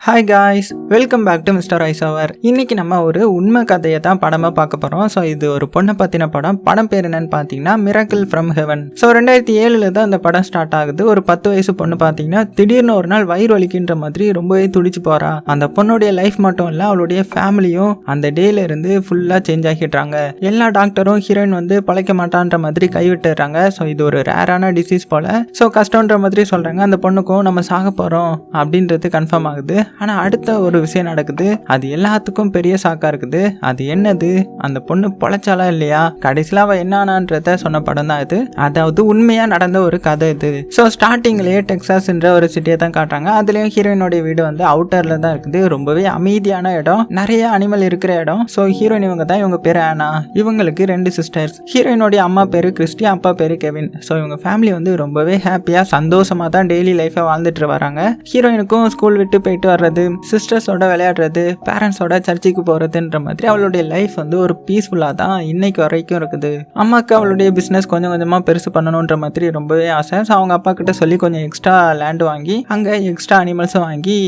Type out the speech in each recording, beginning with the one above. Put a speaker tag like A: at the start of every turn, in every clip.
A: Hi guys, welcome back to mister ice hour. இன்னைக்கு நம்ம ஒரு உண்மை கதையை தான் படமாக பார்க்க போகிறோம். ஸோ இது ஒரு பொண்ணை பற்றின படம். படம் பேர் என்னன்னு பார்த்தீங்கன்னா மிராக்கிள் ஃப்ரம் ஹெவன். ஸோ 2007 தான் இந்த படம் ஸ்டார்ட் ஆகுது. ஒரு 10 வயசு பொண்ணு பார்த்தீங்கன்னா திடீர்னு ஒரு நாள் வயிறு வலிக்கின்ற மாதிரி ரொம்பவே துடிச்சு போகிறா. அந்த பொண்ணுடைய லைஃப் மட்டும் இல்லை, அவளுடைய ஃபேமிலியும் அந்த டேல இருந்து ஃபுல்லாக சேஞ்ச் ஆகிடுறாங்க. எல்லா டாக்டரும் ஹீரோயின் வந்து பழைக்க மாட்டான்ற மாதிரி கைவிட்டுறாங்க. ஸோ இது ஒரு ரேரான டிசீஸ் போல. ஸோ கஷ்டன்ற மாதிரி சொல்கிறாங்க. அந்த பொண்ணுக்கும் நம்ம சாக போகிறோம் அப்படின்றது கன்ஃபார்ம் ஆகுது. ஆனால் அடுத்த ஒரு விஷயம் நடக்குது, அது எல்லாத்துக்கும் பெரிய சாக்கா இருக்குது. அது என்னது, அந்த பொண்ணு பொழைச்சாலா இல்லையா, கடைசியில் அவள் என்ன ஆனான்றத சொன்ன படம் தான் இது. அதாவது உண்மையாக நடந்த ஒரு கதை இது. ஸோ ஸ்டார்டிங்லேயே டெக்சாஸ்ன்ற ஒரு சிட்டியை தான் காட்டுறாங்க. அதுலேயும் ஹீரோயினோடைய வீடு வந்து அவுட்டரில் தான் இருக்குது. ரொம்பவே அமைதியான இடம், நிறைய அனிமல் இருக்கிற இடம். ஸோ ஹீரோயின் இவங்க தான், இவங்க பேர் ஆனா. இவங்களுக்கு 2 சிஸ்டர்ஸ். ஹீரோயினோடைய அம்மா பேர் கிறிஸ்டி, அப்பா பேர் கெவின். ஸோ இவங்க ஃபேமிலி வந்து ரொம்பவே ஹாப்பியாக சந்தோஷமாக தான் டெய்லி லைஃப்பை வாழ்ந்துட்டு வராங்க. ஹீரோயினுக்கும் ஸ்கூல் விட்டு போயிட்டு வர்றது, சிஸ்டர்ஸோட விளையாடுறது, பேரண்ட்ஸோட சர்ச்சுக்கு போகிறதுன்ற மாதிரி அவளுடைய லைஃப் வந்து ஒரு பீஸ்ஃபுல்லாக தான் இன்னைக்கு வரைக்கும் இருக்குது. அம்மாவுக்கு அவளுடைய பிஸ்னஸ் கொஞ்சம் கொஞ்சமாக பெருசு பண்ணணுன்ற மாதிரி ரொம்பவே ஆசை. ஸோ அவங்க அப்பா கிட்ட சொல்லி கொஞ்சம் எக்ஸ்ட்ரா லேண்டு வாங்கி அங்கே எக்ஸ்ட்ரா அனிமல்ஸும் வாங்கி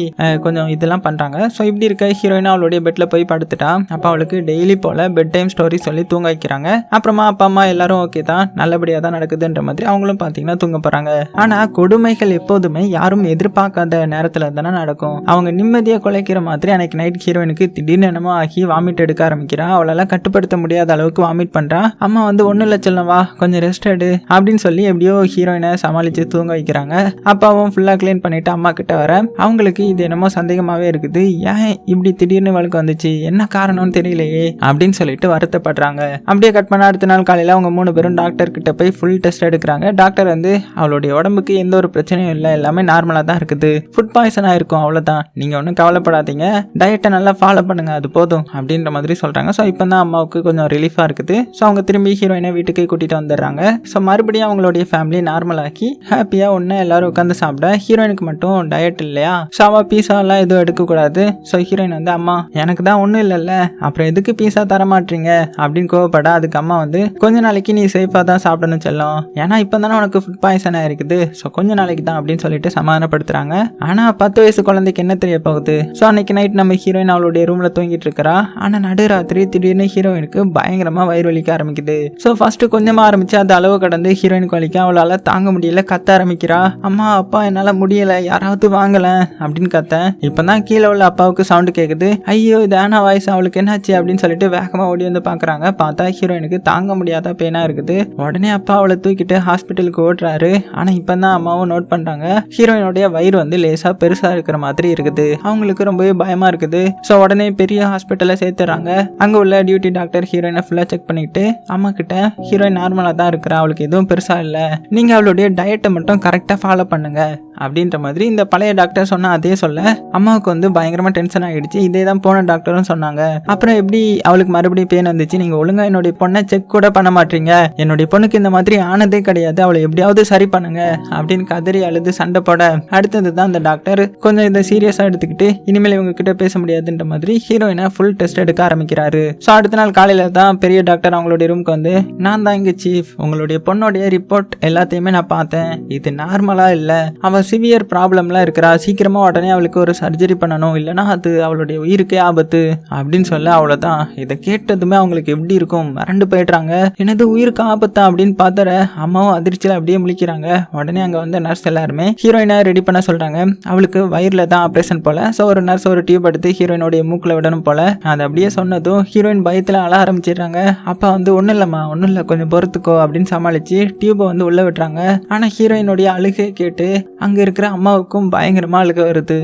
A: கொஞ்சம் இதெல்லாம் பண்ணுறாங்க. ஸோ இப்படி இருக்க ஹீரோயினா அவளுடைய பெட்டில் போய் படுத்துட்டா. அப்போ அவளுக்கு டெய்லி போல் பெட் டைம் ஸ்டோரி சொல்லி தூங்க வைக்கிறாங்க. அப்புறமா அப்பா அம்மா எல்லாரும் ஓகே தான், நல்லபடியாக தான் நடக்குதுன்ற மாதிரி அவங்களும் பார்த்தீங்கன்னா தூங்க போகிறாங்க. ஆனால் கொடுமைகள் எப்போதுமே யாரும் எதிர்பார்க்காத நேரத்தில் தானே நடக்கும். அவங்க நிம்மதியாக குலைக்கிற மாதிரி அன்னைக்கு நைட் ஹீரோயினுக்கு திடீர்னு என்னமோ ஆகி வாமிட் எடுக்க ஆரம்பிக்கிறா. அவளால் கட்டுப்படுத்த முடியாத அளவுக்கு வாமிட் பண்ணுறா. அம்மா வந்து ஒன்றும் இல்லை செல்லம், வா கொஞ்சம் ரெஸ்ட் எடு அப்படின்னு சொல்லி எப்படியோ ஹீரோயினை சமாளித்து தூங்க வைக்கிறாங்க. அப்பாவும் ஃபுல்லாக க்ளீன் பண்ணிவிட்டு அம்மா கிட்ட வர அவங்களுக்கு இது என்னமோ சந்தேகமாகவே இருக்குது. ஏன் இப்படி திடீர்னு வழக்கு வந்துச்சு, என்ன காரணம்னு தெரியலையே அப்படின்னு சொல்லிட்டு வருத்தப்படுறாங்க. அப்படியே கட் பண்ண அடுத்த நாள் காலையில் அவங்க 3 பேரும் டாக்டர் கிட்ட போய் ஃபுல் டெஸ்ட் எடுக்கிறாங்க. டாக்டர் வந்து அவளுடைய உடம்புக்கு எந்த ஒரு பிரச்சனையும் இல்லை, எல்லாமே நார்மலாக தான் இருக்குது, ஃபுட் பாய்சனாக இருக்கும், அவ்வளோதான், நீங்கள் ஒன்றும் கவலைப்படாதீங்க, டயட்டை நல்லா ஃபாலோ பண்ணுங்க, அது போதும் அப்படின்ற மாதிரி சொல்கிறாங்க. ஸோ இப்போ தான் அம்மாவுக்கு கொஞ்சம் ரிலீஃபாக இருக்குது. ஸோ அவங்க திரும்பி ஹீரோயினை வீட்டுக்கு கூட்டிகிட்டு வந்துடுறாங்க. ஸோ மறுபடியும் அவங்களுடைய ஃபேமிலி நார்மலாக்கி ஹாப்பியாக ஒன்று எல்லாரும் உட்காந்து சாப்பிட. ஹீரோயினுக்கு மட்டும் டயட் இல்லையா, ஸோ அவள் பீஸாலாம் எதுவும் எடுக்கக்கூடாது. ஸோ ஹீரோயின் வந்து அம்மா எனக்கு தான் ஒன்றும் இல்லைல்ல, அப்புறம் எதுக்கு பீஸா தர மாட்டீங்க அப்படின்னு கோவப்பட. அதுக்கு அம்மா வந்து கொஞ்ச நாளைக்கு நீ சேஃபாக தான் சாப்பிடணும் செல்லும், ஏன்னா இப்போ தானே உனக்கு ஃபுட் பாய்சனாக இருக்குது, ஸோ கொஞ்ச நாளைக்கு தான் அப்படின்னு சொல்லிட்டு சமாதானப்படுத்துறாங்க. ஆனால் 10 வயசு குழந்தைக்கு என்ன தெரிய போகுது. ஸோ அன்னைக்கு நைட் நம்ம ஹீரோயின் அவளுடைய ரூம்ல தூங்கிட்டு இருக்கிறா. ஆனால் நடுராத்திரி திடீர்னு ஹீரோயினுக்கு பயங்கரமா வயிறு வலிக்க ஆரம்பிக்குது. ஸோ ஃபர்ஸ்ட் கொஞ்சமா ஆரம்பிச்சு அது அளவு கடந்து ஹீரோயினுக்கு வலிக்க அவளால் தாங்க முடியல, கத்த ஆரம்பிக்கிறா. அம்மா அப்பா என்னால் முடியல, யாராவது வாங்கல அப்படின்னு கத்த. இப்பதான் கீழே உள்ள அப்பாவுக்கு சவுண்டு கேட்குது. ஐயோ இது ஆனா வாய்ஸ், அவளுக்கு என்னாச்சு அப்படின்னு சொல்லிட்டு வேகமா ஓடி வந்து பாக்குறாங்க. பார்த்தா ஹீரோயினுக்கு தாங்க முடியாத பெயினா இருக்குது. உடனே அப்பா அவளை தூக்கிட்டு ஹாஸ்பிட்டலுக்கு ஓடுறாரு. ஆனா இப்பதான் அம்மாவும் நோட் பண்றாங்க, ஹீரோயினுடைய வயிறு வந்து லேசா பெருசா இருக்கிற மாதிரி இருக்குது. அவங்களுக்கு ரொம்பவே பயமா இருக்குது. ஸோ உடனே பெரிய ஹாஸ்பிட்டலை சேர்த்துறாங்க. அங்கே உள்ள டியூட்டி டாக்டர் ஹீரோயினை ஃபுல்லாக செக் பண்ணிட்டு அம்மா கிட்ட ஹீரோயின் நார்மலாக தான் இருக்கிறா, அவளுக்கு எதுவும் பெருசாக இல்லை, நீங்கள் அவளுடைய டயட்டை மட்டும் கரெக்டாக ஃபாலோ பண்ணுங்க அப்படின்ற மாதிரி இந்த பழைய டாக்டர் சொன்னால் அதே சொல்ல அம்மாவுக்கு வந்து பயங்கரமாக டென்ஷன் ஆகிடுச்சு. இதே தான் போன டாக்டரும் சொன்னாங்க. அப்புறம் எப்படி அவளுக்கு மறுபடியும் பெயின் வந்துச்சு, நீங்கள் ஒழுங்காக என்னுடைய பொண்ணை செக் கூட பண்ண மாட்டீங்க, என்னுடைய பொண்ணுக்கு இந்த மாதிரி ஆனதே கிடையாது, அவளை எப்படியாவது சரி பண்ணுங்க அப்படின்னு கதறி அழுது சண்டை போட. அடுத்தது தான் அந்த டாக்டர் கொஞ்சம் இதை சீரியஸாக எடுத்துக்கிட்டு இனிமேல் இவங்க கிட்ட பேச முடியாதுன்ற மாதிரி ஹீரோயினை ஃபுல் டெஸ்ட் எடுக்க ஆரம்பிக்கிறாரு. ஸோ அடுத்த நாள் காலையில தான் பெரிய டாக்டர் அவங்களுடைய ரூமுக்கு வந்து, நான் தான் இங்கே சீஃப், உங்களுடைய பொண்ணுடைய ரிப்போர்ட் எல்லாத்தையுமே நான் பார்த்தேன், இது நார்மலா இல்லை, அவள் சிவியர் ப்ராப்ளம்லாம் இருக்கிறா, சீக்கிரமா உடனே அவளுக்கு ஒரு சர்ஜரி பண்ணணும், இல்லைனா அது அவளுடைய உயிருக்கே ஆபத்து அப்படின்னு சொல்ல. அவ்வளோதான். இதை கேட்டதுமே அவங்களுக்கு எப்படி இருக்கும், மறந்து போயிடுறாங்க. எனது உயிருக்கு ஆபத்தா அப்படின்னு பார்த்துற அம்மாவும் அதிர்ச்சியில் அப்படியே முழிக்கிறாங்க. உடனே அங்கே வந்து நர்ஸ் எல்லாருமே ஹீரோயினை ரெடி பண்ண சொல்றாங்க. அவளுக்கு வயிறுல தான் ஆப்ரேஷன் போல. ஸோ ஒரு நர்ஸ் ஒரு டியூப் எடுத்து ஹீரோயினுடைய மூக்கில் விடணும் போல. அது அப்படியே சொன்னதும் ஹீரோயின் பயத்தில் அழ ஆரம்பிச்சிடுறாங்க. அப்பா வந்து ஒன்றும் இல்லைம்மா, ஒன்றும் இல்லை, கொஞ்சம் பொறுத்துக்கோ அப்படின்னு சமாளித்து டியூப்பை வந்து உள்ளே விட்டுறாங்க. ஆனால் ஹீரோயினுடைய அழுகை கேட்டு அங்கே இருக்கிற அம்மாவுக்கும் பயங்கரமாக அழுக வருது.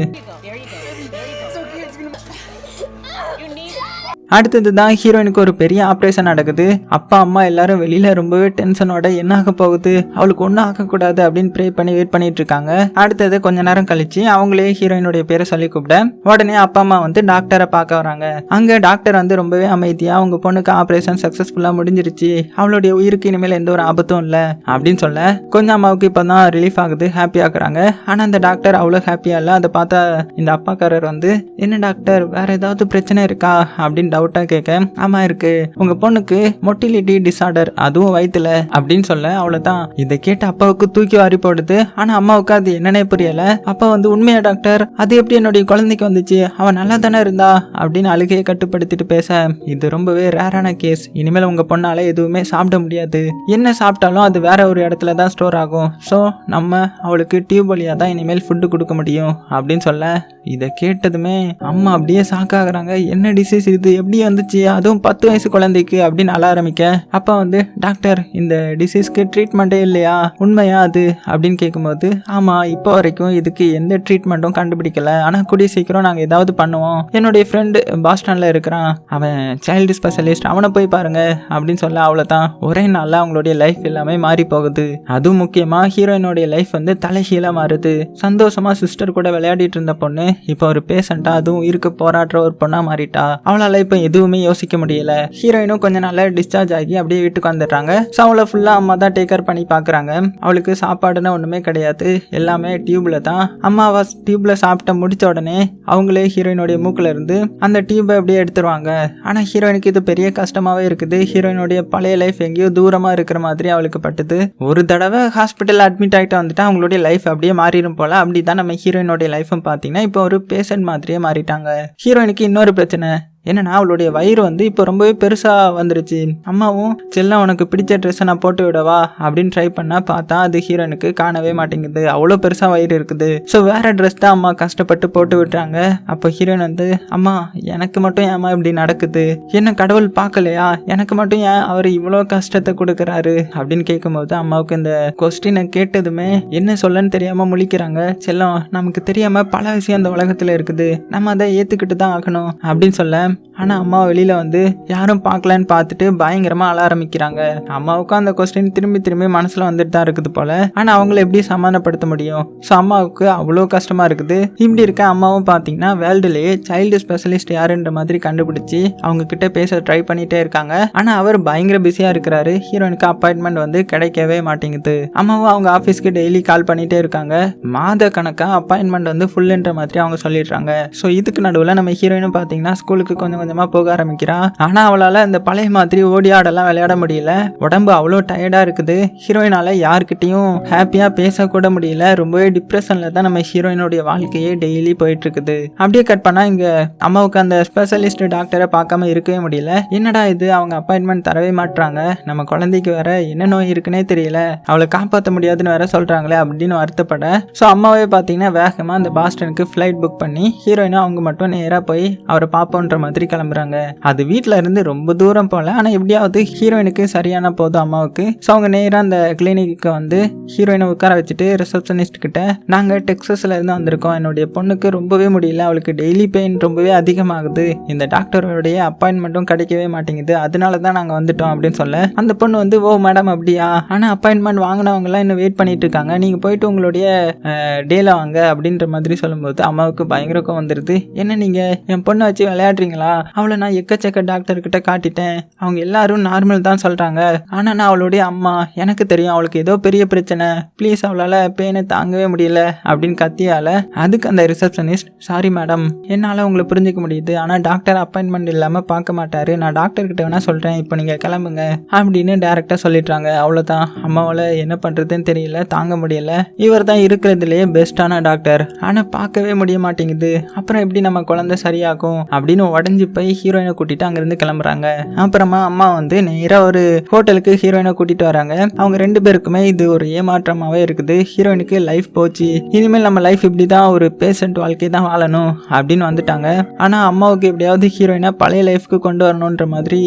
A: அடுத்தது தான் ஹீரோயினுக்கு ஒரு பெரிய ஆப்ரேஷன் நடக்குது. அப்பா அம்மா எல்லாரும் வெளியில ரொம்பவே டென்ஷனோட என்ன ஆக போகுது, அவளுக்கு ஒன்றும் ஆகக்கூடாது அப்படின்னு ப்ரே பண்ணி வெயிட் பண்ணிட்டு இருக்காங்க. அடுத்தது கொஞ்ச நேரம் கழிச்சு அவங்களே ஹீரோயினுடைய பேரை சொல்லி கூப்பிட உடனே அப்பா அம்மா வந்து டாக்டரை பார்க்க வராங்க. அங்க டாக்டர் வந்து ரொம்பவே அமைதியா அவங்க பொண்ணுக்கு ஆப்ரேஷன் சக்சஸ்ஃபுல்லா முடிஞ்சிருச்சு, அவளுடைய உயிருக்கு இனிமேல் எந்த ஒரு ஆபத்தும் இல்லை அப்படின்னு சொல்ல கொஞ்சம் அம்மாவுக்கு இப்பதான் ரிலீஃப் ஆகுது, ஹாப்பி ஆகுறாங்க. ஆனா அந்த டாக்டர் அவ்வளவு ஹாப்பியா இல்லை. அதை பார்த்தா இந்த அப்பாக்காரர் வந்து, என்ன டாக்டர் வேற ஏதாவது பிரச்சனை இருக்கா அப்படின்னு டவுட்டா கேட்க, ஆமா இருக்கு, உங்க பொண்ணுக்கு மொட்டிலிட்டி டிசார்டர், அதுவும் வயித்துல அப்படின்னு சொல்ல, அவ்வளவுதான். இதை கேட்டு அப்பாவுக்கு தூக்கி வாரி போடுது. ஆனா அம்மாவுக்கு அது என்னன்னே புரியல. அப்பா வந்து, உண்மையா டாக்டர், அது எப்படி என்னுடைய குழந்தைக்கு வந்துச்சு, அவன் நல்லா தானே இருந்தா அப்படின்னு அழுகையை கட்டுப்படுத்திட்டு பேச, இது ரொம்பவே ரேரான கேஸ், இனிமேல் உங்க பொண்ணால எதுவுமே சாப்பிட முடியாது, என்ன சாப்பிட்டாலும் அது வேற ஒரு இடத்துல தான் ஸ்டோர் ஆகும், ஸோ நம்ம அவளுக்கு டியூப் வழியா தான் இனிமேல் ஃபுட்டு கொடுக்க முடியும் அப்படின்னு சொல்ல, இதை கேட்டதுமே அம்மா அப்படியே சாக்காகிறாங்க. என்ன டிசீஸ் இது, எப்படி வந்துச்சு, அதுவும் 10 வயசு குழந்தைக்கு அப்படின்னு அழ ஆரம்பிக்க, அப்பா வந்து, டாக்டர் இந்த டிசீஸ்க்கு ட்ரீட்மெண்ட்டே இல்லையா, உண்மையா அது அப்படின்னு கேட்கும்போது, ஆமா இப்போ வரைக்கும் இதுக்கு எந்த ட்ரீட்மெண்ட்டும் கண்டுபிடிக்கல, ஆனா கூடிய சீக்கிரம் நாங்கள் ஏதாவது பண்ணுவோம், என்னுடைய ஃப்ரெண்டு பாஸ்டன்ல இருக்கிறான், அவன் சைல்டு ஸ்பெஷலிஸ்ட், அவனை போய் பாருங்க அப்படின்னு சொல்ல, அவ்வளோதான். ஒரே நாளில் அவங்களுடைய லைஃப் எல்லாமே மாறி போகுது. அதுவும் முக்கியமா ஹீரோயினுடைய லைஃப் வந்து தலைகீழா மாறுது. சந்தோஷமா சிஸ்டர் கூட விளையாடிட்டு இருந்த பொண்ணு இப்போ ஒரு பேஷண்டா, அதுவும் இருக்க போராடுற ஒரு பொண்ணா மாறிட்டா. அவளால இப்போ எதுவுமே யோசிக்க முடியல. ஹீரோயினும் கொஞ்ச நாள்ல டிஸ்சார்ஜ் ஆகி அப்படியே வீட்டுக்கு வந்துடுறாங்க. ஸோ அவளை ஃபுல்லா அம்மா தான் டேக் கேர் பண்ணி பாக்குறாங்க. அவளுக்கு சாப்பாடுன்னு ஒண்ணுமே கிடையாது, எல்லாமே டியூப்ல தான். அம்மாவா டியூப்ல சாப்பிட்ட முடிச்ச உடனே அவங்களே ஹீரோயினுடைய மூக்குல இருந்து அந்த டியூபை அப்படியே எடுத்துருவாங்க. ஆனா ஹீரோயினுக்கு இது பெரிய கஷ்டமாவே இருக்குது. ஹீரோயினுடைய பழைய லைஃப் எங்கேயோ தூரமா இருக்கிற மாதிரி அவளுக்கு பட்டுது. ஒரு தடவை ஹாஸ்பிட்டல் அட்மிட் ஆகிட்டு வந்துட்டா அவங்களுடைய லைஃப் அப்படியே மாறிடும் போல. அப்படிதான் நம்ம ஹீரோயினுடைய லைஃப்பும் பார்த்தீங்கன்னா இப்போ ஒரு பேஷண்ட் மாதிரியே மாறிட்டாங்க. ஹீரோயினுக்கு இன்னொரு பிரச்சனை என்னன்னா, அவளுடைய வயிறு வந்து இப்போ ரொம்பவே பெருசா வந்துருச்சு. அம்மாவும், செல்லம் உனக்கு பிடிச்ச ட்ரெஸ்ஸை நான் போட்டு விடவா அப்படின்னு ட்ரை பண்ணா பார்த்தா அது ஹீரோயினுக்கு காணவே மாட்டேங்குது, அவ்வளோ பெருசா வயிறு இருக்குது. ஸோ வேற ட்ரெஸ் தான் அம்மா கஷ்டப்பட்டு போட்டு விட்டுறாங்க. அப்போ ஹீரோயின் வந்து, அம்மா எனக்கு மட்டும் ஏம்மா இப்படி நடக்குது, என்ன கடவுள் பார்க்கலையா, எனக்கு மட்டும் ஏன் அவர் இவ்வளோ கஷ்டத்தை கொடுக்குறாரு அப்படின்னு கேட்கும்போது அம்மாவுக்கு இந்த கொஸ்டினை கேட்டதுமே என்ன சொல்லன்னு தெரியாம முழிக்கிறாங்க. செல்லம், நமக்கு தெரியாம பல விஷயம் அந்த உலகத்துல இருக்குது, நம்ம அதை ஏத்துக்கிட்டு தான் ஆகணும் அப்படின்னு சொல்ல, ஆனா அம்மா வெளியில வந்து யாரும் பார்க்கலன்னு பார்த்துட்டு பயங்கரமா அழ ஆரம்பிக்கிறாங்க. அம்மாவுக்கும் அந்த கொஸ்டின் திரும்பி திரும்பி மனசுல வந்துட்டு தான் இருக்குது போல. ஆனா அவங்கள எப்படி சமாதானப்படுத்த முடியும்? ஸோ அம்மாவுக்கு அவ்வளோ கஷ்டமா இருக்குது. இப்படி இருக்க அம்மாவும் பார்த்தீங்கன்னா வேர்ல்டுலேயே சைல்டு ஸ்பெஷலிஸ்ட் யாருன்ற மாதிரி கண்டுபிடிச்சி அவங்க கிட்ட பேச ட்ரை பண்ணிட்டே இருக்காங்க. ஆனா அவர் பயங்கர பிஸியா இருக்கிறாரு. ஹீரோயினுக்கு அப்பாயின்மெண்ட் வந்து கிடைக்கவே மாட்டேங்குது. அம்மாவும் அவங்க ஆஃபீஸ்க்கு டெய்லி கால் பண்ணிட்டே இருக்காங்க. மாத கணக்கா அப்பாயின்மெண்ட் வந்து ஃபுல்லுன்ற மாதிரி அவங்க சொல்லிடுறாங்க. ஸோ இதுக்கு நடுவில் நம்ம ஹீரோயினும் பார்த்தீங்கன்னா ஸ்கூலுக்கு கொஞ்சம் கொஞ்சமா போக ஆரம்பிக்கிறா. ஆனா அவளால இந்த பழைய மாதிரி ஓடி ஆடெல்லாம் விளையாட முடியல. உடம்பு அவ்வளோ டயர்டா இருக்குது. ஹீரோயினால யாருக்கிட்டையும் ஹாப்பியா பேசக்கூட முடியல. ரொம்பவே டிப்ரெஷன்ல தான் நம்ம ஹீரோயினுடைய வாழ்க்கையே டெய்லி போயிட்டு இருக்குது. அப்படியே கட் பண்ணா இங்க அம்மாவுக்கு அந்த ஸ்பெஷலிஸ்ட் டாக்டரை பார்க்காம இருக்கவே முடியல. என்னடா இது, அவங்க அப்பாயின்மெண்ட் தரவே மாட்டாங்க, நம்ம குழந்தைக்கு வேற என்ன நோய் இருக்குன்னே தெரியல, அவளை காப்பாற்ற முடியாதுன்னு வேற சொல்றாங்களே அப்படின்னு வருத்தப்பட, ஸோ அம்மாவே பார்த்தீங்கன்னா வேகமா அந்த பாஸ்டனுக்கு ஃபிளைட் புக் பண்ணி ஹீரோயினும் அவங்க மட்டும் நேராக போய் அவரை பார்ப்போன்ற மாதிரி கிளம்புறாங்க. அது வீட்டில இருந்து ரொம்ப தூரம் போல, ஆனா எப்படியாவது ஹீரோயினுக்கு சரியான போதும் அம்மாவுக்கு. ஸோ அவங்க நேராக அந்த கிளினிக்கு வந்து ஹீரோயினை உட்கார வச்சுட்டு ரிசப்ஷனிஸ்ட் கிட்ட, நாங்கள் டெக்ஸஸ்ல இருந்து வந்திருக்கோம், என்னுடைய பொண்ணுக்கு ரொம்பவே முடியல, அவளுக்கு டெய்லி பெயின் ரொம்பவே அதிகமாகுது, இந்த டாக்டருடைய அப்பாயின்மெண்ட்டும் கிடைக்கவே மாட்டேங்குது, அதனால தான் நாங்கள் வந்துட்டோம் அப்படின்னு சொல்ல, அந்த பொண்ணு வந்து, ஓ மேடம் அப்படியா, ஆனால் அப்பாயின்மெண்ட் வாங்கினவங்கலாம் இன்னும் வெயிட் பண்ணிட்டு இருக்காங்க, நீங்கள் போயிட்டு உங்களுடைய டேல வாங்க அப்படின்ற மாதிரி சொல்லும்போது அம்மாவுக்கு பயங்கரக்கம் வந்துடுது. என்ன நீங்கள் என் பொண்ணை வச்சு விளையாடுறீங்களா, அவளை நான் எக்கச்சக்க டாக்டர் கிட்ட காட்டிட்டேன், அவங்க எல்லாரும் நார்மல் தான் சொல்றாங்க, ஆனா நான் அவளுடைய அம்மா, எனக்கு தெரியும் அவளுக்கு ஏதோ பெரிய பிரச்சனை, ப்ளீஸ் அவளால பெயினை தாங்கவே முடியல அப்படின்னு கத்தியால, அதுக்கு அந்த ரிசப்ஷனிஸ்ட், சாரி மேடம், என்னால உங்களை புரிஞ்சுக்க முடியுது, ஆனா டாக்டர் அப்பாயின்மெண்ட் இல்லாம பார்க்க மாட்டாரு, நான் டாக்டர் கிட்ட வேணா சொல்றேன், இப்போ நீங்க கிளம்புங்க அப்படின்னு டைரக்டா சொல்லிடுறாங்க. அவ்வளவுதான். அம்மாவால என்ன பண்றதுன்னு தெரியல, தாங்க முடியல. இவர் தான் இருக்கிறதுலயே பெஸ்டான டாக்டர், ஆனா பார்க்கவே முடிய மாட்டேங்குது, அப்புறம் எப்படி நம்ம குழந்தை சரியாகும் அப்படின்னு உடஞ்சி போய் ஹீரோயினை கூட்டிட்டு அங்கிருந்து கிளம்புறாங்க. அப்புறமா அம்மா வந்து நேரா ஒரு ஹோட்டலுக்கு ஹீரோயினை கூட்டிட்டு வராங்க. அவங்க ரெண்டு பேருக்குமே இது ஒரு ஏமாற்றமாவே இருக்குது. ஹீரோயினுக்கு லைஃப் போச்சு, இனிமேல் நம்ம லைஃப் இப்படிதான், ஒரு பேஷண்ட் வாழ்க்கை தான் வாழணும் அப்படின்னு வந்துட்டாங்க. ஆனா அம்மாவுக்கு எப்படியாவது ஹீரோயினை பழைய லைஃப்க்கு கொண்டு வரணும்ன்ற மாதிரி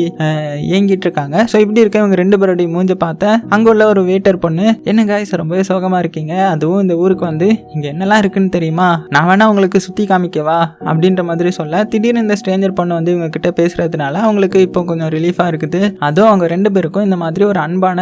A: ஏங்கிட்டு இருக்காங்க. ஸோ இப்படி இருக்க இவங்க ரெண்டு பேருடைய மூஞ்ச பார்த்த அங்க உள்ள ஒரு வெயிட்டர் பொண்ணு, என்ன காய்ஸ் ரொம்பவே சோகமா இருக்கீங்க, அதுவும் இந்த ஊருக்கு வந்து இங்க என்னெல்லாம் இருக்குன்னு தெரியுமா, நான் வேணா உங்களுக்கு சுத்தி காமிக்கவா அப்படின்ற மாதிரி சொல்ல, திடீர்னு இந்த ஸ்ட்ரேஞ்சர் பொண்ணு வந்து இவங்க கிட்ட பேசுறதுனால அவங்களுக்கு இப்போ கொஞ்சம் ரிலீஃபா இருக்குது. அதுவும் அவங்க ரெண்டு பேருக்கும் இந்த மாதிரி ஒரு அன்பான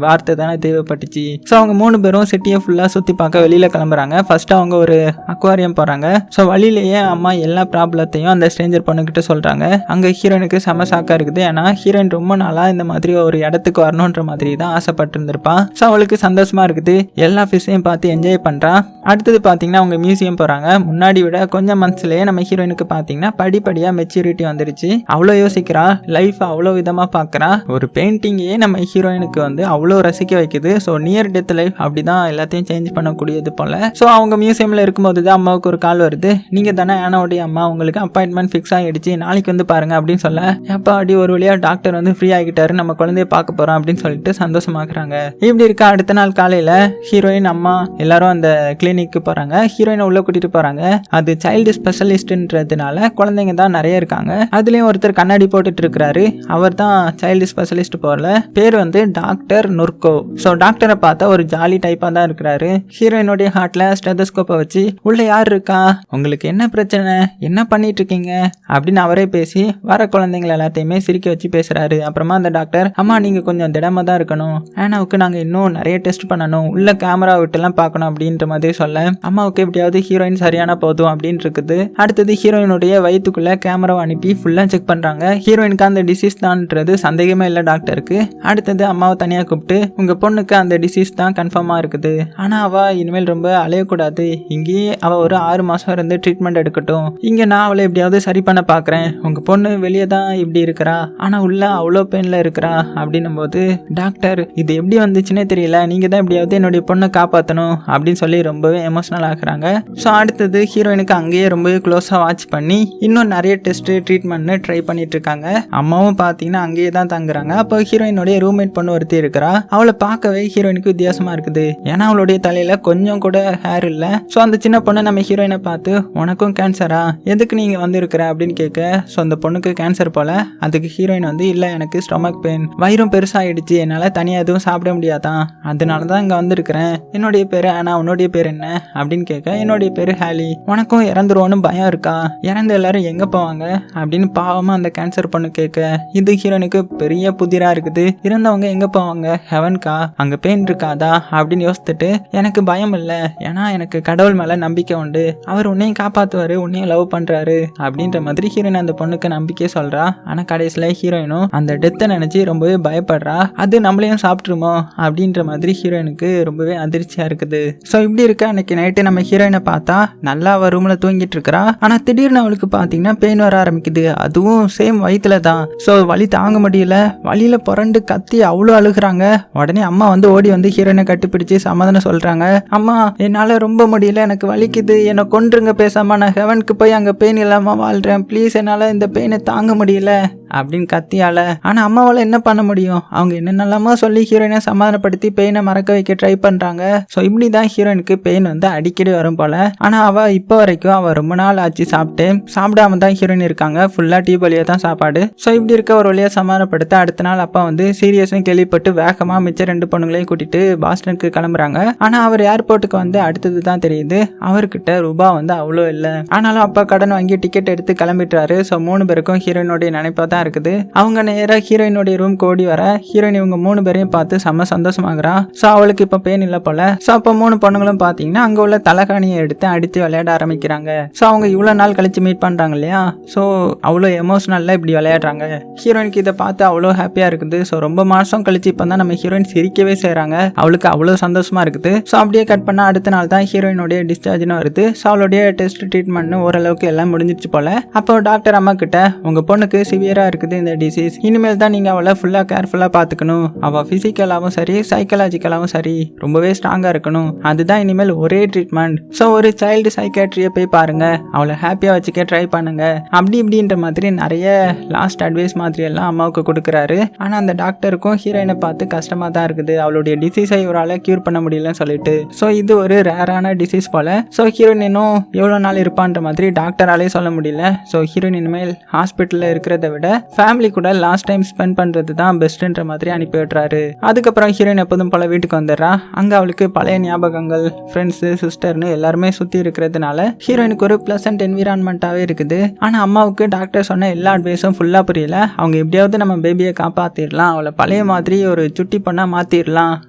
A: வார்த்தை தானே தேவைப்பட்டுச்சு. ஸோ அவங்க மூணு பேரும் சிட்டியை ஃபுல்லா சுத்தி பார்க்க வெளியில கிளம்புறாங்க. ஃபர்ஸ்ட் அவங்க ஒரு அக்வாரியம் போறாங்க. ஸோ வழியிலேயே அம்மா எல்லா ப்ராப்ளத்தையும் அந்த ஸ்ட்ரேஞ்சர் பொண்ணு கிட்ட சொல்றாங்க. அங்க ஹீரோயினுக்கு செம சாக்கா இருக்குது. ஏன்னா ஹீரோயின் ரொம்ப நாளா இந்த மாதிரி ஒரு இடத்துக்கு வரணுன்ற மாதிரி தான் ஆசைப்பட்டு இருந்திருப்பான். ஸோ அவளுக்கு சந்தோஷமா இருக்குது, எல்லா ஃபிஷ்ஷையும் பார்த்து என்ஜாய் பண்றா. அடுத்தது பார்த்தீங்கன்னா அவங்க மியூசியம் போகிறாங்க. முன்னாடி விட கொஞ்சம் மந்த்ஸ்லேயே நம்ம ஹீரோயினுக்கு பார்த்தீங்கன்னா படிப்படியாக மெச்சூரிட்டி வந்துருச்சு. அவ்வளோ யோசிக்கிறா, லைஃப் அவ்வளோ விதமாக பார்க்குறா. ஒரு பெயிண்டிங்கையே நம்ம ஹீரோயினுக்கு வந்து அவ்வளோ ரசிக்க வைக்குது. ஸோ நியர் டெத் லைஃப் அப்படி தான் எல்லாத்தையும் சேஞ்ச் பண்ணக்கூடியது போல். ஸோ அவங்க மியூசியமில் இருக்கும்போது தான் அம்மாவுக்கு ஒரு கால் வருது. நீங்கள் தானே ஆனாவுடைய அம்மா, உங்களுக்கு அப்பாயின்மெண்ட் ஃபிக்ஸ் ஆகிடுச்சு, நாளைக்கு வந்து பாருங்க அப்படின்னு சொல்ல, எப்போ அப்படி ஒரு வழியாக டாக்டர் வந்து ஃப்ரீ ஆகிட்டாரு, நம்ம குழந்தைய பார்க்க போகிறோம் அப்படின்னு சொல்லிட்டு சந்தோஷமாக்குறாங்க. இப்படி இருக்கா அடுத்த நாள் காலையில் ஹீரோயின் அம்மா எல்லாரும் அந்த கிளினிக்கு போகிறாங்க. ஹீரோயினை உள்ளே கூட்டிகிட்டு போகிறாங்க. அது சைல்டு ஸ்பெஷலிஸ்ட்ன்றதுனால குழந்தைங்க தான் நிறைய இருக்காங்க. அதுலேயும் ஒருத்தர் கண்ணாடி போட்டுட்டு இருக்கிறாரு. அவர் தான் சைல்டு ஸ்பெஷலிஸ்ட் போகல, பேர் வந்து டாக்டர் நுர்கோ. ஸோ டாக்டரை பார்த்தா ஒரு ஜாலி டைப்பாக தான் இருக்கிறாரு. ஹீரோயினுடைய ஹார்ட்டில் ஸ்டெதஸ்கோப்பை வச்சு உள்ள யார் இருக்கா, உங்களுக்கு என்ன பிரச்சனை, என்ன பண்ணிட்டு இருக்கீங்க அப்படின்னு அவரே பேசி வர குழந்தைங்களை எல்லாத்தையுமே சிரிக்க வச்சு பேசுறாரு. அப்புறமா அந்த டாக்டர், அம்மா நீங்க கொஞ்சம் திடமா தான் இருக்கணும், ஆனாவுக்கு நாங்க இன்னும் நிறைய டெஸ்ட் பண்ணணும், உள்ள கேமரா விட்டுலாம் பார்க்கணும் அப்படின்ற மாதிரி சொல்ல, அம்மாவுக்கு எப்படியாவது ஹீரோயின் சரியான போதும் அப்படின்னு இருக்குது. அடுத்தது ஹீரோயினுடைய வயிற்றுக்குள்ள கேமராவை அனுப்பி ஃபுல்லா செக் பண்றாங்க. ஹீரோயினுக்கு அந்த டிசீஸ் தான்ன்றது சந்தேகமே இல்லை டாக்டருக்கு. அடுத்தது அம்மாவை தனியா கூப்பிட்டு, உங்க பொண்ணுக்கு அந்த டிசீஸ் தான் கன்ஃபார்மா இருக்குது, ஆனா அவ இனிமேல் ரொம்ப அலையக்கூடாது, இங்கேயே அவ ஒரு 6 மாசம் இருந்து ட்ரீட்மெண்ட் எடுக்கட்டும், இங்க நான் அவளை எப்படியாவது சரி பண்ண பாக்குறேன், உங்க பொண்ணு வெளியே தான் இப்படி இருக்கிறா, ஆனா உள்ள அவ்வளோ பெயின்ல இருக்கிறா அப்படின்னும் போது, டாக்டர் இது எப்படி வந்துச்சுன்னே தெரியல, நீங்க தான் எப்படியாவது என்னுடைய பொண்ணை காப்பாற்றணும் அப்படின்னு சொல்லி ரொம்பவே எமோஷனல் ஆகுறாங்க. ஸோ அடுத்தது ஹீரோயினுக்கு அங்கேயே ரொம்பவே க்ளோஸாக வாட்ச் பண்ணி இன்னும் நிறைய டெஸ்ட் ட்ரீட்மெண்ட்னு ட்ரை பண்ணிட்டு இருக்காங்க. அம்மாவும் பார்த்தீங்கன்னா அங்கேயே தான் தங்குறாங்க. அப்போ ஹீரோயினுடைய ரூம்மேட் பொண்ணு ஒருத்தி இருக்கிறா. அவளை பார்க்கவே ஹீரோயினுக்கு வித்தியாசமா இருக்குது. ஏன்னா அவளுடைய தலையில கொஞ்சம் கூட ஹேர் இல்லை. ஸோ அந்த சின்ன பொண்ணை நம்ம ஹீரோயினை பார்த்து, உனக்கும் கேன்சரா, எதுக்கு நீங்க வந்து இருக்கிற அப்படின்னு கேட்க, ஸோ அந்த பொண்ணுக்கு கேன்சர் போல. அதுக்கு ஹீரோயின் வந்து, இல்லை எனக்கு ஸ்டொமக் பெயின், வயிறும் பெருசாகிடுச்சு, என்னால் தனியாக எதுவும் சாப்பிட முடியாதான், அதனால தான் இங்கே வந்திருக்கிறேன், என்னுடைய பேர் ஆனா உன்னுடைய பேர் என்ன அப்படின்னு கேட்க, என்னுடைய பேர் ஹாலி, உனக்கும் இறந்துருவோன்னு பயம் இருக்கா, இறந்து எல்லாரும் எங்கே போவாங்க அப்படின்னு பாவமாக அந்த கேன்சர் பொண்ணு கேட்க, இது ஹீரோனுக்கு பெரிய புதிரா இருக்குது. இறந்தவங்க எங்கே போவாங்க, ஹெவன்கா, அங்கே பெயின் இருக்காதா அப்படின்னு யோசித்துட்டு, எனக்கு பயம் இல்லை, ஏன்னா எனக்கு கடவுள் மேலே நம்பிக்கை உண்டு, அவர் உன்னையும் காப்பாற்றுவார், உன்னையும் லவ் பண்ணுறாரு அப்படின்ற மாதிரி ஹீரோயின் அந்த பொண்ணுக்கு நம்பிக்கை சொல்கிறா. ஆனால் கடைசியில் ஹீரோயினும் அந்த டெத்தை நினச்சி ரொம்பவே பயப்படுறா, அது நம்மளையும் சாப்பிட்ருமோ அப்படின்ற மாதிரி ஹீரோயினுக்கு ரொம்பவே அதிர்ச்சியாக இருக்குது. ஸோ இப்படி இருக்க அன்னைக்கு நைட்டு நம்ம ஹீரோயினை பார்த்தா நல்லா அவள் ரூமில் தூங்கிட்டு இருக்கிறா. ஆனால் திடீர்னு அவளுக்கு பார்த்தீங்கன்னா பெயின் வர ஆரம்பிக்குது. அதுவும் சேம் வயிற்றுல தான். ஸோ வலி தாங்க முடியல, வலியில் புரண்டு கத்தி அவ்வளோ அழுகுறாங்க. உடனே அம்மா வந்து ஓடி வந்து ஹீரோயினை கட்டிப்பிடிச்சு சமாதானம் சொல்கிறாங்க. அம்மா என்னால் ரொம்ப முடியல, எனக்கு வலிக்குது, என்னை கொன்றுங்க, பேசாமல் நான் ஹெவனுக்கு போய் அங்கே பெயின் இல்லாமல் வாழ்கிறேன், ப்ளீஸ் என்னால் இந்த பெயினை தாங்க முடியல அப்படின்னு கத்தியால. ஆனால் அம்மாவால் என்ன பண்ண முடியும், அவங்க என்னென்னலாமோ சொல்லி ஹீரோயினை சமாதானப்படுத்தி பெயினை மறக்க வைக்க ட்ரை பண்ணுறாங்க. ஸோ இப்படி தான் ஹீரோயினுக்கு பெயின் வந்து அடிக்கடி வரும் போல. ஆனால் அவள் இப்போ வரைக்கும் அவள் ரொம்ப நாள் ஆச்சு சாப்பிட்டு, சாப்பிடாம தான் ஹீரோயின் இருக்காங்க, ஃபுல்லாக டீ வழியாக தான் சாப்பாடு. ஸோ இப்படி இருக்க ஒரு வழியாக சமாதானப்படுத்த அடுத்த நாள் அப்பா வந்து சீரியஸும் கேள்விப்பட்டு வேகமாக மிச்ச 2 பொண்ணுங்களையும் கூட்டிட்டு பாஸ்டனுக்கு கிளம்புறாங்க. ஆனால் அவர் ஏர்போர்ட்டுக்கு வந்து அடுத்தது தான் தெரியுது அவர்கிட்ட ரூபா வந்து அவ்வளோ இல்லை. ஆனாலும் அப்பா கடன் வாங்கி டிக்கெட் எடுத்து கிளம்பிட்டுறாரு. ஸோ 3 பேருக்கும் ஹீரோயினுடைய நினைப்பா தான் இருக்குது. அவங்க நேராக ஹீரோயினுடைய ரூம் ஓடி வர ஹீரோயின் இவங்க 3 பேரையும் பார்த்து செம்ம சந்தோஷமாகறா. ஸோ அவளுக்கு இப்போ பெயின் இல்லை போல. ஸோ அப்போ 3 பொண்ணுங்களும் பார்த்தீங்கன்னா அங்கே உள்ள தலகாணியை எடுத்து அடித்து விளையாட ஆரம்பிக்கிறாங்க. ஸோ அவங்க இவ்வளோ நாள் கழிச்சு மீட் பண்ணுறாங்க இல்லையா, ஸோ அவ்வளோ எமோஷனலில் இப்படி விளையாடுறாங்க. ஹீரோயினுக்கு இதை பார்த்து அவ்வளோ ஹாப்பியாக இருக்குது. ஸோ ரொம்ப மாதம் கழிச்சு இப்போ தான் நம்ம ஹீரோயின் சிரிக்கவே செய்கிறாங்க. அவளுக்கு அவ்வளோ சந்தோஷமாக இருக்குது. ஸோ அப்படியே கட் பண்ணால் அடுத்த நாள் தான் ஹீரோயினுடைய டிஸ்சார்ஜ்னு வருது. ஸோ அவளுடைய டெஸ்ட் ட்ரீட்மெண்ட்னு ஓரளவுக்கு எல்லாம் முடிஞ்சிருச்சு போல. அப்போ டாக்டர் அம்மா கிட்ட, உங்கள் பொண்ணுக்கு சிவியராக இருக்குது இந்த டிசீஸ், இனிமேல் தான் நீங்கள் அவளை ஃபுல்லாக கேர்ஃபுல்லாக பார்த்துக்கணும், அவள் ஃபிசிக்கலாகவும் சரி சைக்கலாஜிக்கலாகவும் சரி ரொம்பவே ஸ்ட்ராங்காக இருக்கணும், அதுதான் இனிமேல் ஒரே ட்ரீட்மெண்ட். ஸோ ஒரு சைல்டு சைக்காட்ரியை போய் பாருங்க, அவளை ஹாப்பியாக வச்சுக்க ட்ரை பண்ணுங்க அப்படி இப்படின்ற மாதிரி நிறைய லாஸ்ட் அட்வைஸ் மாதிரி எல்லாம் அம்மாவுக்கு கொடுக்குறாரு. ஆனால் அந்த டாக்டருக்கும் ஹீரோயினை பார்த்து கஷ்டமாக தான் இருக்குது, அவளுடைய டிசீஸை இவரால் க்யூர் பண்ண முடியலன்னு சொல்லிட்டு. ஸோ இது ஒரு ரேரான டிசீஸ் போல. ஸோ ஹீரோயின் இன்னும் எவ்வளோ நாள் இருப்பான்ற மாதிரி டாக்டராலே சொல்ல முடியல. ஸோ ஹீரோயின் இனிமேல் ஹாஸ்பிட்டலில் இருக்கிறத விட ஃபேமிலி கூட லாஸ்ட் டைம் ஸ்பெண்ட் பண்ணுறது தான் பெஸ்ட்டுன்ற மாதிரி அனுப்பி விட்டுறாரு. அதுக்கப்புறம் ஹீரோயின் எப்போதும் போல வீட்டுக்கு வந்துடுறா. அங்கே அவளுக்கு பழைய ஞாபகங்கள், ஃப்ரெண்ட்ஸு, சிஸ்டர்னு எல்லாருமே சுற்றி இருக்கிறதுனால ஹீரோயினுக்கு ஒரு ப்ளசன்ட் என்விரான்மெண்ட்டாகவே இருக்குது. ஆனால் அம்மாவுக்கு டாக்டர் சொன்ன எல்லா அட்வைஸும் ஃபுல்லாக புரியல. அவங்க எப்படியாவது நம்ம பேபியை காப்பாற்றிடலாம், அவளை பழைய மாதிரி ஒரு சுட்டி பொண்ணாக மாற்றிடலாம்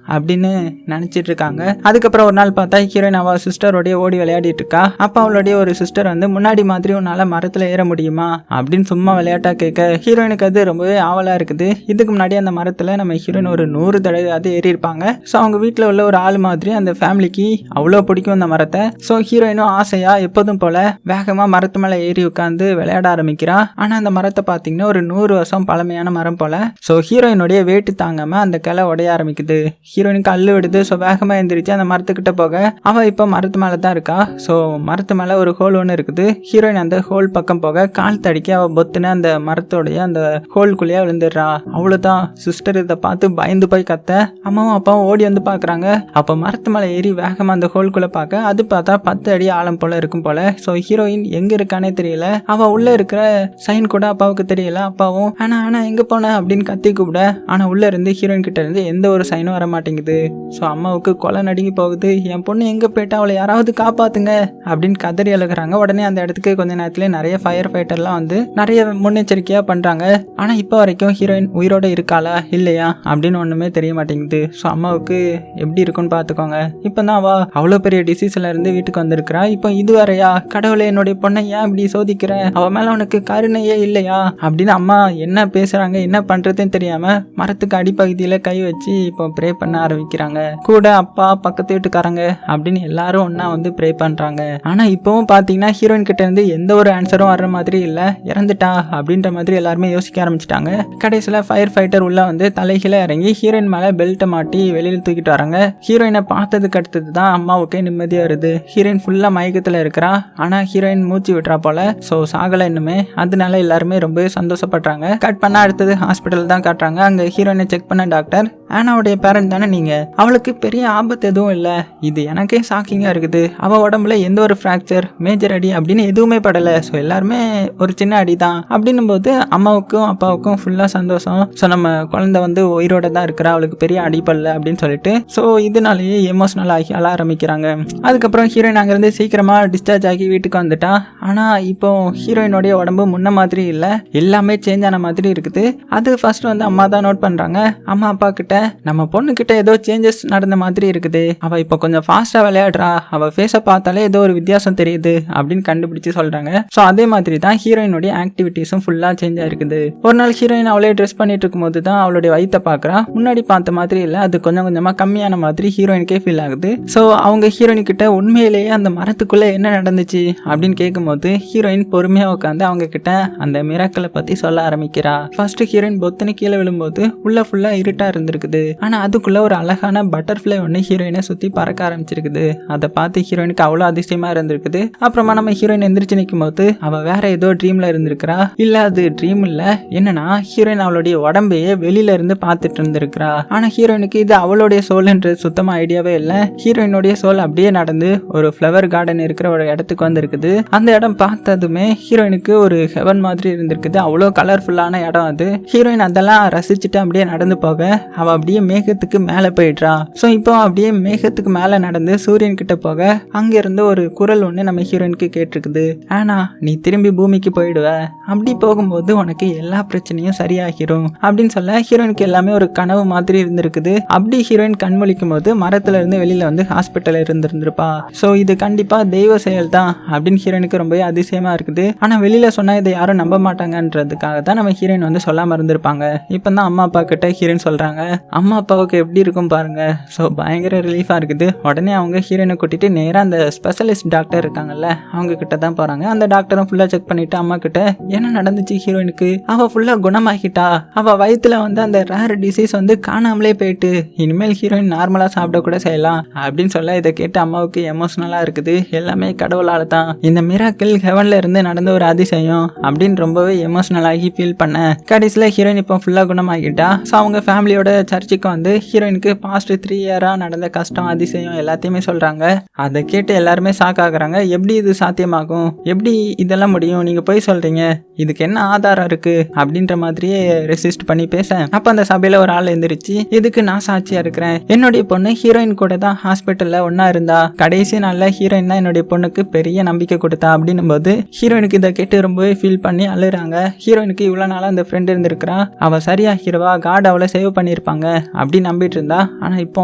A: அப்படின்னு நினச்சிட்டு இருக்காங்க. அதுக்கப்புறம் ஒரு நாள் பார்த்தா ஹீரோயின் அவள் சிஸ்டரோடைய ஓடி விளையாடிட்டு இருக்கா. அப்போ அவளுடைய ஒரு சிஸ்டர் வந்து, முன்னாடி மாதிரி உன்னால் மரத்தில் ஏற முடியுமா அப்படின்னு சும்மா விளையாட்டா கேட்க ஹீரோயினுக்கு அது ரொம்பவே ஆவலாக இருக்குது. இதுக்கு முன்னாடி அந்த மரத்தில் நம்ம ஹீரோயின் ஒரு 100 தடவையாவது ஏறி இருப்பாங்க. ஸோ அவங்க வீட்டில் உள்ள ஒரு ஆள் மாதிரி அந்த ஃபேமிலிக்கு அவ்வளோ அவ்வளோ பிடிக்கும் இந்த மரத்தை. ஸோ ஹீரோயினும் ஆசையா எப்போதும் போல வேகமாக மரத்து மேலே ஏறி உட்காந்து விளையாட ஆரம்பிக்கிறா. ஆனால் அந்த மரத்தை பார்த்தீங்கன்னா ஒரு 100 வருஷம் பழமையான மரம் போல. ஸோ ஹீரோயினுடைய வெயிட் தாங்காம அந்த கிளை உடைய ஆரம்பிக்குது. ஹீரோயினுக்கு அள்ளு விடுது. ஸோ வேகமாக எழுந்திரிச்சு அந்த மரத்துக்கிட்ட போக அவள் இப்போ மரத்து மேலே தான் இருக்கா. ஸோ மரத்து மேலே ஒரு ஹோல் ஒன்று இருக்குது. ஹீரோயின் அந்த ஹோல் பக்கம் போக கால் தடிக்க அவள் பொத்துன அந்த மரத்தோடைய அந்த ஹோல்குள்ளேயே விழுந்துடுறா. அவ்வளோதான். சிஸ்டர் இதை பார்த்து பயந்து போய் கத்த அம்மாவும் அப்பாவும் ஓடி வந்து பார்க்குறாங்க. அப்போ மரத்து மேலே ஏறி வேகமாக அந்த ஹோல்குள்ளே பார்க்க அது பார்த்தா 10 அடி ஆழம் போல இருக்கும் போல. ஸோ ஹீரோயின் எங்கே இருக்கானே தெரியல. அவள் உள்ளே இருக்கிற சைன் கூட அப்பாவுக்கு தெரியல. அப்பாவும் ஆனா எங்கே போன அப்படின்னு கத்தி கூப்பிட ஆனால் உள்ளே இருந்து ஹீரோயின் கிட்ட இருந்து எந்த ஒரு சைனும் வர மாட்டேங்குது. ஸோ அம்மாவுக்கு கொலை நடுங்கி போகுது. என் பொண்ணு எங்கே போயிட்டா, அவளை யாராவது காப்பாத்துங்க அப்படின்னு கதறி அழுகிறாங்க. உடனே அந்த இடத்துக்கு கொஞ்ச நேரத்துல நிறைய ஃபயர் ஃபைட்டர்லாம் வந்து நிறைய முன்னெச்சரிக்கையாக பண்ணுறாங்க. ஆனால் இப்போ வரைக்கும் ஹீரோயின் உயிரோட இருக்காளா இல்லையா அப்படின்னு ஒன்றுமே தெரிய மாட்டேங்குது. ஸோ அம்மாவுக்கு எப்படி இருக்குன்னு பார்த்துக்கோங்க. இப்போ தான் அவள் அவ்வளோ பெரிய டிசீஸ்ல இருந்து வீட்டுக்கு வந்திருக்கிறா. இப்போ இதுவரையா கடவுளை என்னுடைய பொண்ணை ஏன் இப்படி சோதிக்கிற, அவள் மேலே உனக்கு கருணையே இல்லையா அப்படின்னு அம்மா என்ன பேசுகிறாங்க என்ன பண்ணுறதுன்னு தெரியாமல் மரத்துக்கு அடிப்பகுதியில் கை வச்சு இப்போ ப்ரே பண்ண ஆரம்பிக்கிறாங்க. கூட அப்பா பக்கத்து வீட்டுக்காரங்க அப்படின்னு எல்லாரும் ஒன்றா வந்து ப்ரே பண்ணுறாங்க. ஆனால் இப்போவும் பார்த்தீங்கன்னா ஹீரோயின் கிட்ட இருந்து எந்த ஒரு ஆன்சரும் வர்ற மாதிரி இல்லை. இறந்துட்டா அப்படின்ற மாதிரி எல்லாருமே யோசிக்க ஆரம்பிச்சிட்டாங்க. கடைசியில் ஃபயர் ஃபைட்டர் உள்ள வந்து தலைகீழ இறங்கி ஹீரோயின் மேலே பெல்ட்டை மாட்டி வெளியில் தூக்கிட்டு வராங்க. ஹீரோயினை பார்த்ததுக்கு அடுத்தது தான் அம்மாவுக்கே நிம்மதியாக வருது. ஹீரோயின் ஃபுல்லாக மயக்கத்தில் இருக்கிறா. ஆனால் ஹீரோயின் மூச்சு விட்டுறா போல. ஸோ சாகலை இன்னுமே. அதனால எல்லாருமே ரொம்ப சந்தோஷப்படுறாங்க. கட் பண்ண அடுத்தது ஹாஸ்பிட்டல் தான் காட்டுறாங்க. அங்கே ஹீரோயினை செக் பண்ண டாக்டர் ஆனாவுடைய பேரண்ட் தானே நீங்கள், அவளுக்கு பெரிய ஆபத்து எதுவும் இல்லை. இது எனக்கே ஷாக்கிங்காக இருக்குது. அவள் உடம்புல எந்த ஒரு ஃப்ராக்சர் மேஜர் அடி அப்படின்னு எதுவுமே படலை. ஸோ எல்லாருமே ஒரு சின்ன அடி தான் அப்படின்னும் போது அம்மாவுக்கும் அப்பாவுக்கும் ஃபுல்லாக சந்தோஷம். ஸோ நம்ம குழந்தை வந்து உயிரோட தான் இருக்கிறா, அவளுக்கு பெரிய அடிப்படல அப்படின்னு சொல்லிட்டு ஸோ இதனாலேயே எமோஷனல் ஆகி அழ ஆரம்பிக்கிறாங்க. அதுக்கப்புறம் ஹீரோயின் அங்கேருந்து சீக்கிரமாக டிஸ்சார்ஜ் ஆகி வீட்டுக்கு வந்துட்டா. ஆனால் இப்போ ஹீரோயினுடைய உடம்பு முன்ன மாதிரி இல்லை, எல்லாமே சேஞ்ச் ஆன மாதிரி இருக்குது. அது ஃபர்ஸ்ட் வந்து அம்மா தான் நோட் பண்ணுறாங்க. அம்மா அப்பா கிட்ட நம்ம பொண்ணு கிட்ட ஏதோ சேஞ்சஸ் நடந்த மாதிரி இருக்குது, அவள் இப்போ கொஞ்சம் ஃபாஸ்ட்டாக விளையாடுறா, அவள் ஃபேஸை பார்த்தாலே ஏதோ ஒரு வித்தியாசம் தெரியுது அப்படின்னு கண்டுபிடிச்சு சொல்கிறாங்க. ஸோ அதே மாதிரி தான் ஹீரோயினுடைய ஆக்டிவிட்டீஸும் ஃபுல்லாக சேஞ்ச் ஆகிருக்குது. ஒரு நாள் ஹீரோயின் அவளே ட்ரெஸ் பண்ணிட்டு இருக்கும்போது தான் அவளுடைய வயிற்றை பார்க்குறா. முன்னாடி பார்த்த மாதிரி இல்லை, அது கொஞ்சம் கொஞ்சமாக கம்மியான மாதிரி ஹீரோயினுக்கே ஃபீல் ஆகுது. ஸோ அவங்க ஹீரோயின் கிட்ட உண்மையிலேயே அந்த மரத்துக்குள்ளே என்ன நடந்துச்சு அப்படின்னு கேட்கும்போது ஹீரோயின் பொறுமையாக உட்காந்து அவங்க கிட்ட அந்த மிராக்களை பற்றி சொல்ல ஆரம்பிக்கிறா. ஃபர்ஸ்ட் ஹீரோயின் பொத்துன்னு கீழே விழும்போது உள்ள ஃபுல்லாக இருட்டாக இருந்திருக்குது. ஆனால் அதுக்குள்ள ஒரு அழகான பட்டர்ஃப்ளை ஒன்று ஹீரோயினை சுற்றி பறக்க ஆரம்பிச்சிருக்குது. அதை பார்த்து ஹீரோயினுக்கு அவ்வளோ அதிசயமாக இருந்திருக்குது. அப்புறமா நம்ம ஹீரோயின் எந்திரிச்சு நிற்கும் போது அவள் வேற ஏதோ ட்ரீம்ல இருந்திருக்கிறா. இல்லை அது ட்ரீம் இல்லை, என்னன்னா ஹீரோயின் அவளுடைய உடம்பையே வெளியில இருந்து பார்த்துட்டு இருந்திருக்கிறா. ஆனால் ஹீரோயினுக்கு இது அவளுடைய சோல்ன்றது சுத்தமாக ஐடியாவே இல்லை. ஹீரோயினுடைய சோல் அப்படியே நடந்து ஒரு ஃப்ளவர் கார்டன் இருக்கிற ஒரு இடத்துக்கு வந்திருக்குது. அந்த இடம் பார்த்ததுமே ஹீரோயினுக்கு ஒரு ஹெவன் மாதிரி இருந்திருக்குது. அவ்வளோ கலர்ஃபுல்லான இடம் அது. ஹீரோயின் அதெல்லாம் ரசிச்சுட்டு அப்படியே நடந்து போக அவள் அப்படியே மேகத்துக்கு மேலே போயிடுறா. ஸோ இப்போ அப்படியே மேகத்துக்கு மேலே நடந்து சூரியன் கிட்ட போக அங்கிருந்து ஒரு குரல் ஒன்று நம்ம ஹீரோயினுக்கு கேட்டிருக்குது. ஆனா நீ திரும்பி பூமிக்கு போயிடுவ, அப்படி போகும்போது உனக்கு எல்லா பிரச்சனையும் சரியாகிரும் அப்படின்னு சொல்ல ஹீரோயினுக்கு எல்லாமே ஒரு கனவு மாதிரி இருந்திருக்குது. அப்படி ஹீரோயின் கண்மொழிக்கும் போது மரத்துல இருந்து வெளியில வந்து ஹாஸ்பிட்டல் இருந்திருப்பா. ஸோ இது கண்டிப்பா தெய்வ செயல் தான் அப்படின்னு ஹீரோயினுக்கு ரொம்பவே அதிசயமா இருக்குது. ஆனா வெளியில சொன்னா இதை யாரும் நம்ப மாட்டாங்கன்றதுக்காக தான் நம்ம ஹீரோயின் வந்து சொல்லாம இருந்திருப்பாங்க. இப்போ தான் அம்மா அப்பா கிட்ட ஹீரோயின் சொல்றாங்க. அம்மா அப்பாவுக்கு எப்படி இருக்கும் பாருங்க. ஸோ பயங்கர ரிலீஃபாக இருக்குது. உடனே அவங்க ஹீரோயினை கூட்டிட்டு நேராக அந்த ஸ்பெஷலிஸ்ட் டாக்டர் இருக்காங்கல்ல அவங்க கிட்ட தான் போகிறாங்க. அந்த டாக்டரும் ஃபுல்லாக செக் பண்ணிட்டு அம்மா கிட்ட என்ன நடந்துச்சு ஹீரோயினுக்கு, அவள் ஃபுல்லாக குணமாகிட்டா, அவள் வயிற்றுல வந்து அந்த ரேர் டிசீஸ் வந்து காணாமலே போயிட்டு இனிமேல் ஹீரோயின் நார்மலாக சாப்பிட கூட செய்யலாம் அப்படின்னு சொல்ல இதை கேட்டு அம்மாவுக்கு எமோஷனலாக இருக்குது. எல்லாமே கடவுளால் தான், இந்த மிராக்கிள் ஹெவன்ல இருந்து நடந்த ஒரு அதிசயம் அப்படின்னு ரொம்பவே எமோஷனலாகி ஃபீல் பண்ண. கடைசியில் ஹீரோயின் இப்போ ஃபுல்லாக குணமாகிட்டா. ஸோ அவங்க ஃபேமிலியோட சர்ச்சுக்கு வந்து ஹீரோயினுக்கு பாஸ்ட் 3 இயரா நடந்த கஷ்டம் அதிசயம் எல்லாத்தையுமே சொல்றாங்க. அதை கேட்டு எல்லாருமே ஷாக் ஆகுறாங்க. எப்படி இது சாத்தியமாகும், எப்படி இதெல்லாம் முடியும், நீங்க போய் சொல்றீங்க, இதுக்கு என்ன ஆதாரம் இருக்கு அப்படின்ற மாதிரியே ரெசிஸ்ட் பண்ணி பேச அப்ப அந்த சபையில ஒரு ஆள் எந்திரிச்சு இதுக்கு நான் சாட்சியா இருக்கிறேன், என்னுடைய பொண்ணு ஹீரோயின் கூட தான் ஹாஸ்பிட்டல்ல ஒன்னா இருந்தா, கடைசி நாள்ல ஹீரோயின் தான் என்னுடைய பொண்ணுக்கு பெரிய நம்பிக்கை கொடுத்தா அப்படின்னும் போது ஹீரோயினுக்கு இதை கேட்டு ரொம்பவே ஃபீல் பண்ணி அழுறாங்க. ஹீரோயினுக்கு இவ்வளவு நாளா அந்த ஃப்ரெண்ட் இருந்திருக்கிறா, அவ சரியா ஹீரோவா காட் அவளை சேவ் பண்ணியிருப்பாங்க அப்படி நம்பிட்டு இருந்தா. ஆனா இப்போ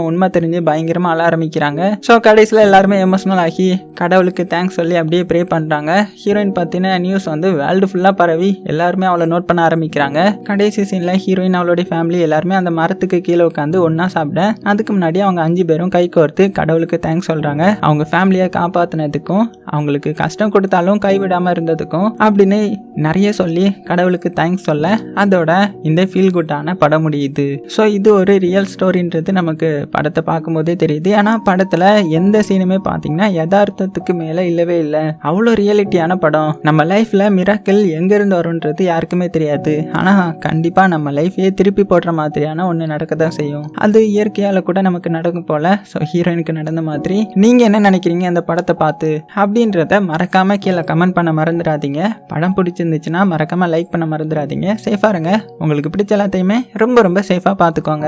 A: உண்மை தெரிஞ்சு பயங்கரமா அழ ஆரம்பிக்கிறாங்க. ஸோ கடைசியில் எல்லாருமே எமோஷனல் ஆகி கடவுளுக்கு தேங்க்ஸ் சொல்லி அப்படியே ப்ரே பண்றாங்க. ஹீரோயின் பத்தின நியூஸ் வந்து வேர்ல்டு ஃபுல்லா வைரஸாக பரவி எல்லாருமே அவளை நோட் பண்ண ஆரம்பிக்கிறாங்க. கடைசி சீனில் ஹீரோயின் அவளுடைய ஃபேமிலி எல்லாருமே அந்த மரத்துக்கு கீழே உட்காந்து ஒன்றா சாப்பிட, அதுக்கு முன்னாடி அவங்க 5 பேரும் கை கோர்த்து கடவுளுக்கு தேங்க்ஸ் சொல்கிறாங்க. அவங்க ஃபேமிலியை காப்பாற்றினதுக்கும் அவங்களுக்கு கஷ்டம் கொடுத்தாலும் கைவிடாமல் இருந்ததுக்கும் அப்படின்னு நிறைய சொல்லி கடவுளுக்கு தேங்க்ஸ் சொல்ல அதோட இந்த ஃபீல் குட்டான படம் முடியுது. ஸோ இது ஒரு ரியல் ஸ்டோரின்றது நமக்கு படத்தை பார்க்கும்போதே தெரியுது. ஆனால் படத்தில் எந்த சீனுமே பார்த்தீங்கன்னா யதார்த்தத்துக்கு மேலே இல்லவே இல்லை. அவ்வளோ ரியாலிட்டியான படம். நம்ம லைஃப்பில் மிராக்கிள் எங்கேருந்து வரும்ன்றது யாருக்குமே தெரியாது. ஆனால் கண்டிப்பாக நம்ம லைஃபையே திருப்பி போடுற மாதிரியான ஒன்று நடக்க தான் செய்யும். அது இயற்கையால் கூட நமக்கு நடக்கும் போல். ஸோ ஹீரோயினுக்கு நடந்த மாதிரி நீங்கள் என்ன நினைக்கிறீங்க அந்த படத்தை பார்த்து அப்படின்றத மறக்காமல் கீழே கமெண்ட் பண்ண மறந்துடாதீங்க. படம் பிடிச்சிருந்துச்சுன்னா மறக்காமல் லைக் பண்ண மறந்துடாதீங்க. சேஃபாக இருங்க. உங்களுக்கு பிடிச்ச எல்லாத்தையுமே ரொம்ப ரொம்ப சேஃபாக பார்த்துக்கோங்க.